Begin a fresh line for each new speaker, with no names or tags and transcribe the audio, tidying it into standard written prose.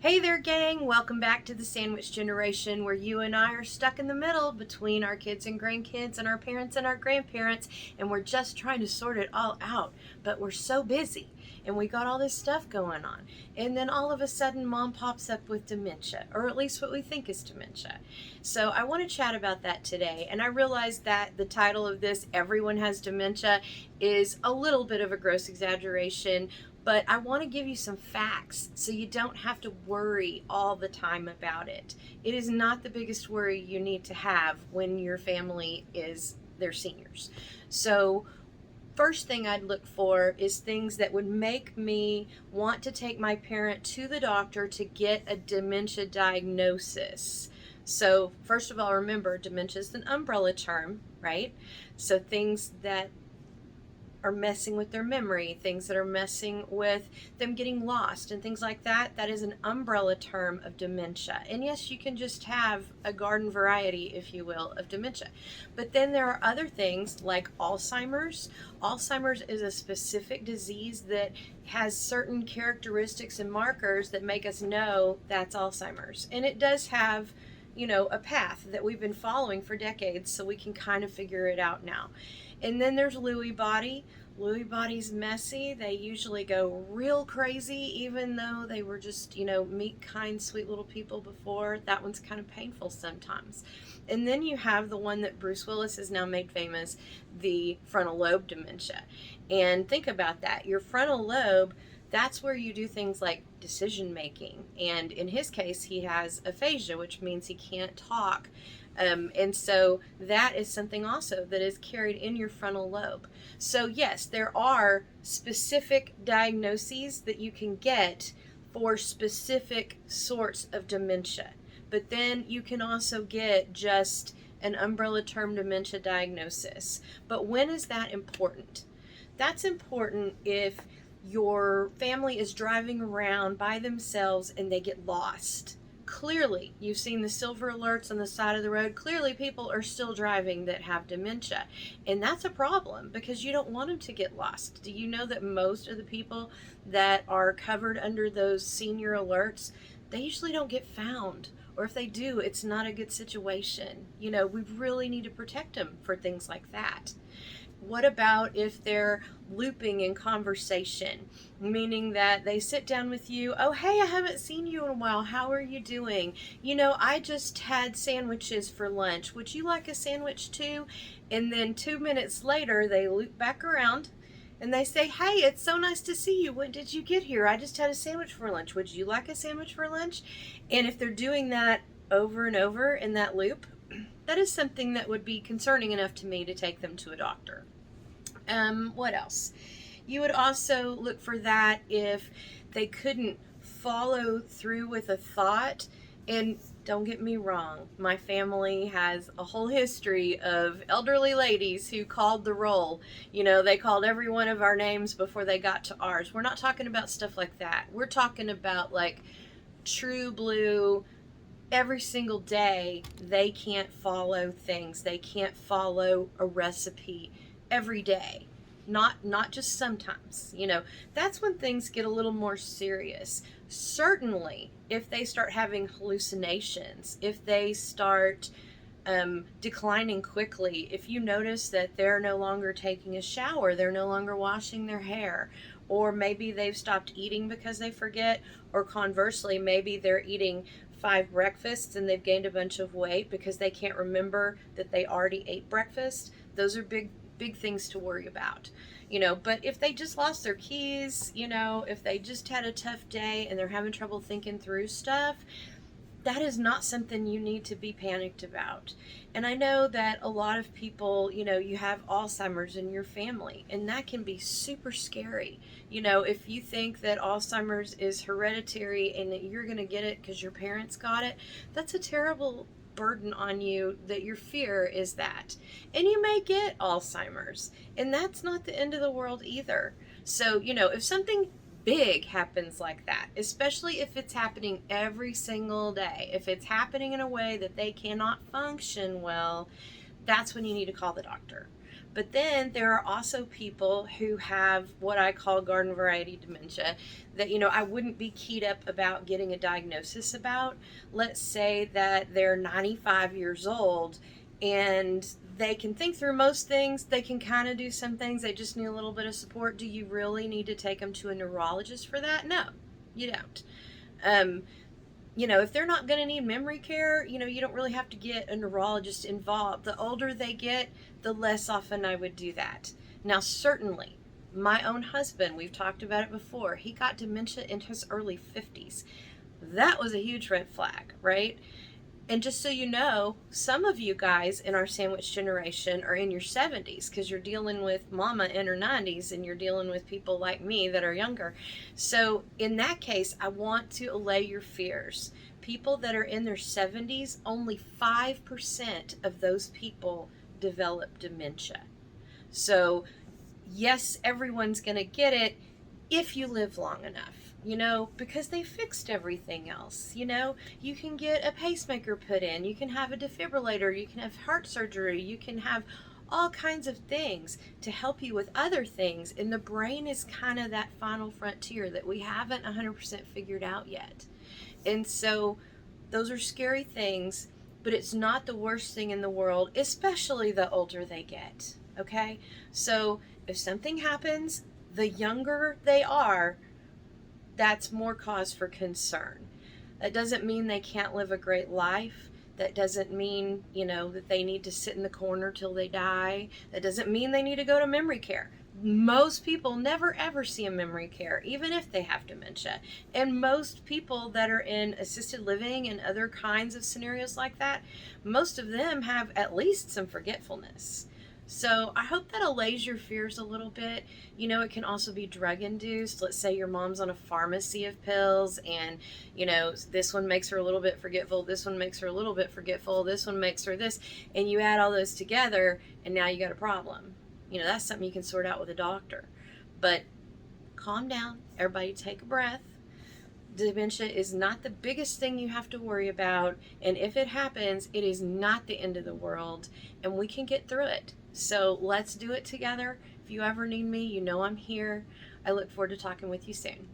Hey there, gang. Welcome back to the sandwich generation, where you and I are stuck in the middle between our kids and grandkids and our parents and our grandparents, and we're just trying to sort it all out. But we're so busy and we got all this stuff going on. And then all of a sudden, mom pops up with dementia, or at least what we think is dementia. So I want to chat about that today. And I realized that the title of this, Everyone Has Dementia, is a little bit of a gross exaggeration, but I want to give you some facts so you don't have to worry all the time about it. It is not the biggest worry you need to have when your family is their seniors. So first thing I'd look for is things that would make me want to take my parent to the doctor to get a dementia diagnosis. So first of all, remember, dementia is an umbrella term, right? So things that are messing with their memory, things that are messing with them getting lost and things like that, that is an umbrella term of dementia. And yes, you can just have a garden variety, if you will, of dementia. But then there are other things like Alzheimer's. Alzheimer's is a specific disease that has certain characteristics and markers that make us know that's Alzheimer's. And it does have, a path that we've been following for decades, so we can kind of figure it out now. And then there's Lewy body. Lewy body's messy. They usually go real crazy, even though they were just, meek, kind, sweet little people before. That one's kind of painful sometimes. And then you have the one that Bruce Willis has now made famous, the frontal lobe dementia. And think about that. Your frontal lobe, that's where you do things like decision making. And in his case, he has aphasia, which means he can't talk. And so that is something also that is carried in your frontal lobe. So yes, there are specific diagnoses that you can get for specific sorts of dementia. But then you can also get just an umbrella term dementia diagnosis. But when is that important? That's important if your family is driving around by themselves and they get lost. Clearly, you've seen the silver alerts on the side of the road. Clearly, people are still driving that have dementia. And that's a problem because you don't want them to get lost. Do you know that most of the people that are covered under those senior alerts, they usually don't get found? Or if they do, it's not a good situation. We really need to protect them for things like that. What about if they're looping in conversation, meaning that they sit down with you, oh, hey, I haven't seen you in a while. How are you doing? I just had sandwiches for lunch. Would you like a sandwich too? And then 2 minutes later, they loop back around and they say, hey, it's so nice to see you. When did you get here? I just had a sandwich for lunch. Would you like a sandwich for lunch? And if they're doing that over and over in that loop, that is something that would be concerning enough to me to take them to a doctor. What else? You would also look for that if they couldn't follow through with a thought. And don't get me wrong, my family has a whole history of elderly ladies who called the roll. They called every one of our names before they got to ours. We're not talking about stuff like that. We're talking about like true blue. Every single day, they can't follow things. They can't follow a recipe every day. Not just sometimes. That's when things get a little more serious. Certainly, if they start having hallucinations, if they start declining quickly, if you notice that they're no longer taking a shower, they're no longer washing their hair, or maybe they've stopped eating because they forget, or conversely, maybe they're eating 5 breakfasts and they've gained a bunch of weight because they can't remember that they already ate breakfast. Those are big things to worry about. But if they just lost their keys, if they just had a tough day and they're having trouble thinking through stuff, that is not something you need to be panicked about. And I know that a lot of people, you have Alzheimer's in your family, and that can be super scary. If you think that Alzheimer's is hereditary and that you're going to get it because your parents got it, that's a terrible burden on you, that your fear is that. And you may get Alzheimer's, and that's not the end of the world either. So, if something big happens like that, especially if it's happening every single day, if it's happening in a way that they cannot function well, that's when you need to call the doctor. But then there are also people who have what I call garden variety dementia that, I wouldn't be keyed up about getting a diagnosis about. Let's say that they're 95 years old and they can think through most things, they can kind of do some things, they just need a little bit of support. Do you really need to take them to a neurologist for that? No, you don't. Um, if they're not going to need memory care, you don't really have to get a neurologist involved. The older they get, the less often I would do that. Now, certainly, my own husband, we've talked about it before, he got dementia in his early 50s. That was a huge red flag, right? And just so you know, some of you guys in our sandwich generation are in your 70s because you're dealing with mama in her 90s and you're dealing with people like me that are younger. So in that case, I want to allay your fears. People that are in their 70s, only 5% of those people develop dementia. So yes, everyone's going to get it if you live long enough. Because they fixed everything else. You can get a pacemaker put in, you can have a defibrillator, you can have heart surgery, you can have all kinds of things to help you with other things. And the brain is kind of that final frontier that we haven't 100% figured out yet. And so those are scary things, but it's not the worst thing in the world, especially the older they get. Okay? So if something happens, the younger they are, that's more cause for concern. That doesn't mean they can't live a great life. That doesn't mean, that they need to sit in the corner till they die. That doesn't mean they need to go to memory care. Most people never ever see a memory care, even if they have dementia. And most people that are in assisted living and other kinds of scenarios like that, most of them have at least some forgetfulness. So I hope that allays your fears a little bit. It can also be drug induced. Let's say your mom's on a pharmacy of pills and, this one makes her a little bit forgetful, this one makes her a little bit forgetful, this one makes her this, and you add all those together and now you got a problem. That's something you can sort out with a doctor. But calm down, everybody take a breath. Dementia is not the biggest thing you have to worry about, and if it happens, it is not the end of the world, and we can get through it. So let's do it together. If you ever need me, I'm here. I look forward to talking with you soon.